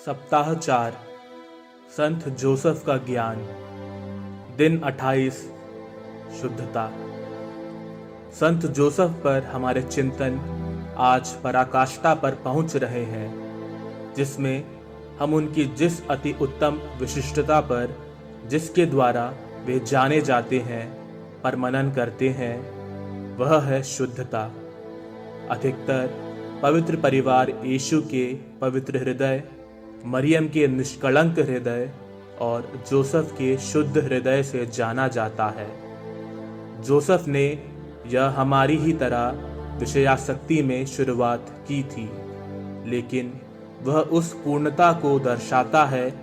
सप्ताह 4 संत जोसेफ का ज्ञान। दिन 28 शुद्धता। संत जोसेफ पर हमारे चिंतन आज पराकाष्ठा पर पहुंच रहे हैं, जिसमें हम उनकी जिस अति उत्तम विशिष्टता पर, जिसके द्वारा वे जाने जाते हैं, पर मनन करते हैं, वह है शुद्धता। अधिकतर पवित्र परिवार यीशु के पवित्र हृदय, मरियम के निष्कलंक हृदय और जोसेफ के शुद्ध हृदय से जाना जाता है। जोसेफ ने यह हमारी ही तरह विषयासक्ति में शुरुआत की थी, लेकिन वह उस पूर्णता को दर्शाता है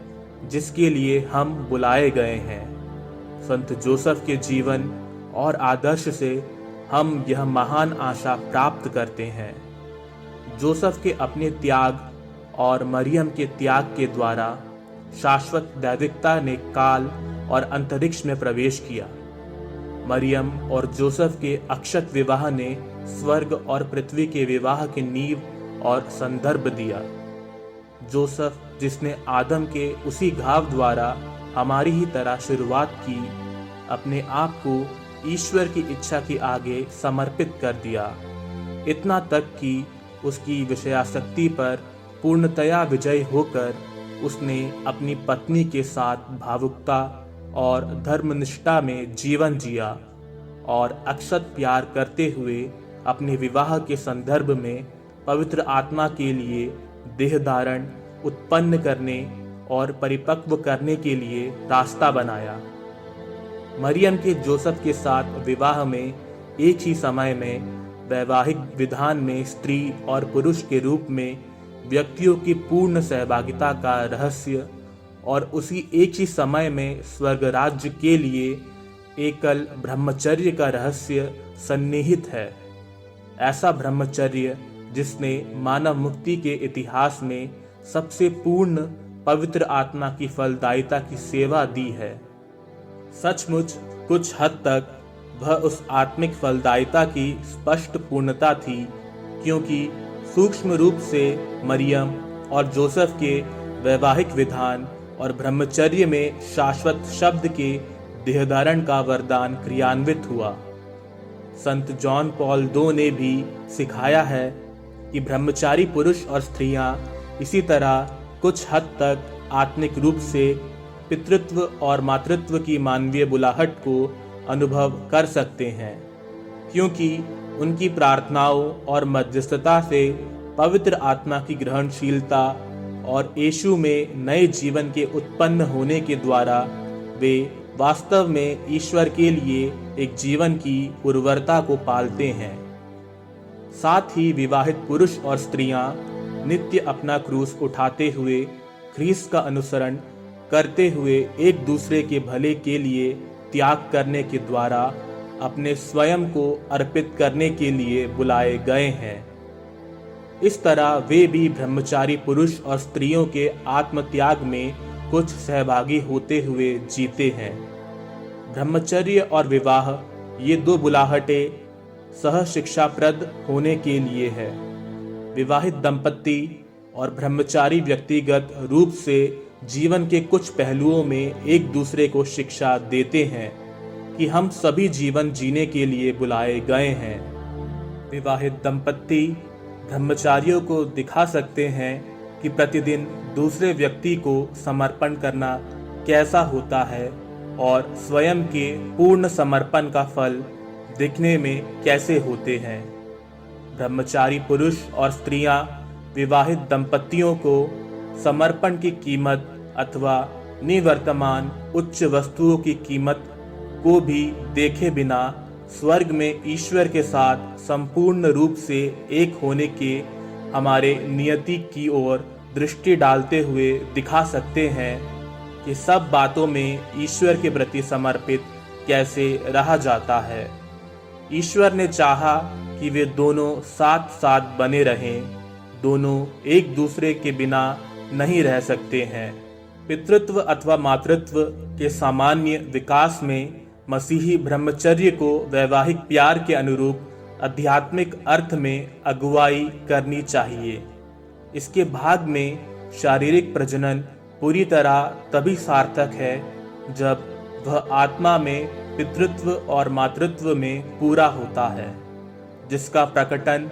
जिसके लिए हम बुलाए गए हैं। संत जोसेफ के जीवन और आदर्श से हम यह महान आशा प्राप्त करते हैं। जोसेफ के अपने त्याग और मरियम के त्याग के द्वारा शाश्वत दैविकता ने काल और अंतरिक्ष में प्रवेश किया। मरियम और जोसेफ के अक्षत विवाह ने स्वर्ग और पृथ्वी के विवाह की नींव और संदर्भ दिया। जोसेफ, जिसने आदम के उसी घाव द्वारा हमारी ही तरह शुरुआत की, अपने आप को ईश्वर की इच्छा के आगे समर्पित कर दिया, इतना तक कि उसकी विषयासक्ति पर पूर्णतया विजयी होकर उसने अपनी पत्नी के साथ भावुकता और धर्मनिष्ठा में जीवन जिया और अक्षत प्यार करते हुए अपने विवाह के संदर्भ में पवित्र आत्मा के लिए देह धारण उत्पन्न करने और परिपक्व करने के लिए रास्ता बनाया। मरियम के जोसेफ के साथ विवाह में एक ही समय में वैवाहिक विधान में स्त्री और पुरुष के रूप में व्यक्तियों की पूर्ण सहभागिता का रहस्य और उसी एक ही समय में स्वर्ग राज्य के लिए एकल ब्रह्मचर्य का रहस्य सन्निहित है। ऐसा ब्रह्मचर्य जिसने मानव मुक्ति के इतिहास में सबसे पूर्ण पवित्र आत्मा की फलदायिता की सेवा दी है। सचमुच कुछ हद तक वह उस आत्मिक फलदायिता की स्पष्ट पूर्णता थी, क्योंकि सूक्ष्म रूप से मरियम और जोसेफ के वैवाहिक विधान और ब्रह्मचर्य में शाश्वत शब्द के देहधारण का वरदान क्रियान्वित हुआ। संत जॉन पॉल II ने भी सिखाया है कि ब्रह्मचारी पुरुष और स्त्रियां इसी तरह कुछ हद तक आत्मिक रूप से पितृत्व और मातृत्व की मानवीय बुलाहट को अनुभव कर सकते हैं, क्योंकि उनकी प्रार्थनाओं और मध्यस्थता से पवित्र आत्मा की ग्रहणशीलता और यीशु में नए जीवन के उत्पन्न होने के द्वारा वे वास्तव में ईश्वर के लिए एक जीवन की उर्वरता को पालते हैं। साथ ही विवाहित पुरुष और स्त्रियां नित्य अपना क्रूस उठाते हुए ख्रीस्त का अनुसरण करते हुए एक दूसरे के भले के लिए त्याग करने के द्वारा अपने स्वयं को अर्पित करने के लिए बुलाए गए हैं। इस तरह वे भी ब्रह्मचारी पुरुष और स्त्रियों के आत्मत्याग में कुछ सहभागी होते हुए जीते हैं। ब्रह्मचर्य और विवाह, ये दो बुलाहटें सह शिक्षाप्रद होने के लिए है। विवाहित दंपत्ति और ब्रह्मचारी व्यक्तिगत रूप से जीवन के कुछ पहलुओं में एक दूसरे को शिक्षा देते हैं कि हम सभी जीवन जीने के लिए बुलाए गए हैं। विवाहित दंपत्ति ब्रह्मचारियों को दिखा सकते हैं कि प्रतिदिन दूसरे व्यक्ति को समर्पण करना कैसा होता है और स्वयं के पूर्ण समर्पण का फल दिखने में कैसे होते हैं। ब्रह्मचारी पुरुष और स्त्रियां विवाहित दंपत्तियों को समर्पण की कीमत अथवा निवर्तमान उच्च वस्तुओं की कीमत को भी देखे बिना स्वर्ग में ईश्वर के साथ संपूर्ण रूप से एक होने के हमारे नियति की ओर दृष्टि डालते हुए दिखा सकते हैं कि सब बातों में ईश्वर के प्रति समर्पित कैसे रहा जाता है। ईश्वर ने चाहा कि वे दोनों साथ साथ बने रहें, दोनों एक दूसरे के बिना नहीं रह सकते हैं। पितृत्व अथवा मातृत्व के सामान्य विकास में मसीही ब्रह्मचर्य को वैवाहिक प्यार के अनुरूप आध्यात्मिक अर्थ में अगुवाई करनी चाहिए। इसके भाग में शारीरिक प्रजनन पूरी तरह तभी सार्थक है जब वह आत्मा में पितृत्व और मातृत्व में पूरा होता है, जिसका प्रकटन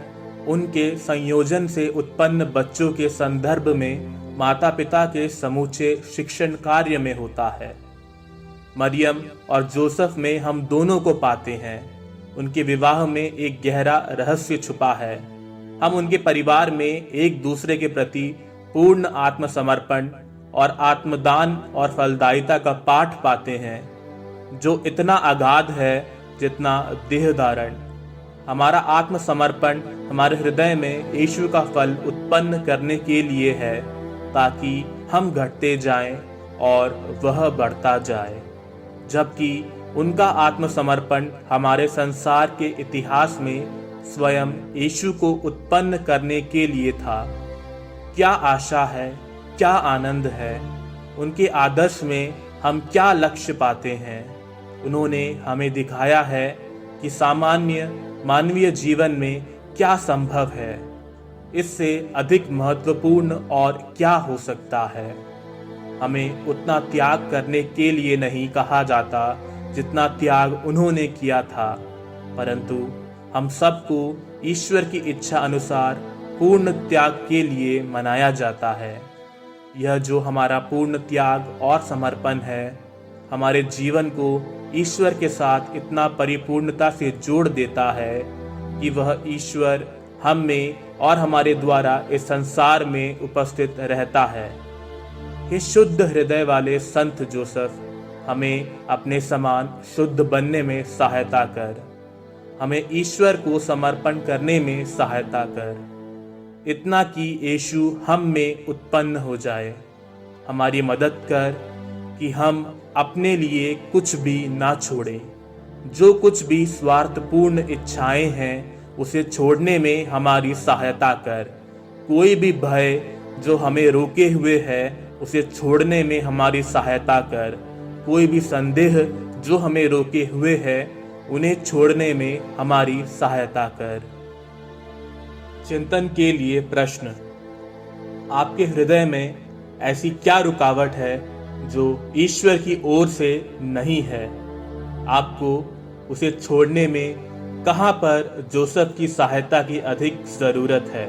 उनके संयोजन से उत्पन्न बच्चों के संदर्भ में माता पिता के समूचे शिक्षण कार्य में होता है। मरियम और जोसेफ में हम दोनों को पाते हैं। उनके विवाह में एक गहरा रहस्य छुपा है। हम उनके परिवार में एक दूसरे के प्रति पूर्ण आत्मसमर्पण और आत्मदान और फलदायिता का पाठ पाते हैं, जो इतना अगाध है जितना देहधारण। हमारा आत्मसमर्पण हमारे हृदय में यीशु का फल उत्पन्न करने के लिए है, ताकि हम घटते जाएं और वह बढ़ता जाए। जबकि उनका आत्मसमर्पण हमारे संसार के इतिहास में स्वयं यीशु को उत्पन्न करने के लिए था। क्या आशा है, क्या आनंद है। उनके आदर्श में हम क्या लक्ष्य पाते हैं। उन्होंने हमें दिखाया है कि सामान्य मानवीय जीवन में क्या संभव है। इससे अधिक महत्वपूर्ण और क्या हो सकता है। हमें उतना त्याग करने के लिए नहीं कहा जाता जितना त्याग उन्होंने किया था, परंतु हम सबको ईश्वर की इच्छा अनुसार पूर्ण त्याग के लिए मनाया जाता है। यह जो हमारा पूर्ण त्याग और समर्पण है, हमारे जीवन को ईश्वर के साथ इतना परिपूर्णता से जोड़ देता है कि वह ईश्वर हम में और हमारे द्वारा इस संसार में उपस्थित रहता है। हे शुद्ध हृदय वाले संत जोसेफ, हमें अपने समान शुद्ध बनने में सहायता कर। हमें ईश्वर को समर्पण करने में सहायता कर, इतना कि यीशु हम में उत्पन्न हो जाए। हमारी मदद कर कि हम अपने लिए कुछ भी ना छोड़ें। जो कुछ भी स्वार्थपूर्ण इच्छाएं हैं, उसे छोड़ने में हमारी सहायता कर। कोई भी भय जो हमें रोके हुए है, उसे छोड़ने में हमारी सहायता कर। कोई भी संदेह जो हमें रोके हुए है, उन्हें छोड़ने में हमारी सहायता कर। चिंतन के लिए प्रश्न। आपके हृदय में ऐसी क्या रुकावट है जो ईश्वर की ओर से नहीं है? आपको उसे छोड़ने में कहां पर जोसेफ की सहायता की अधिक जरूरत है?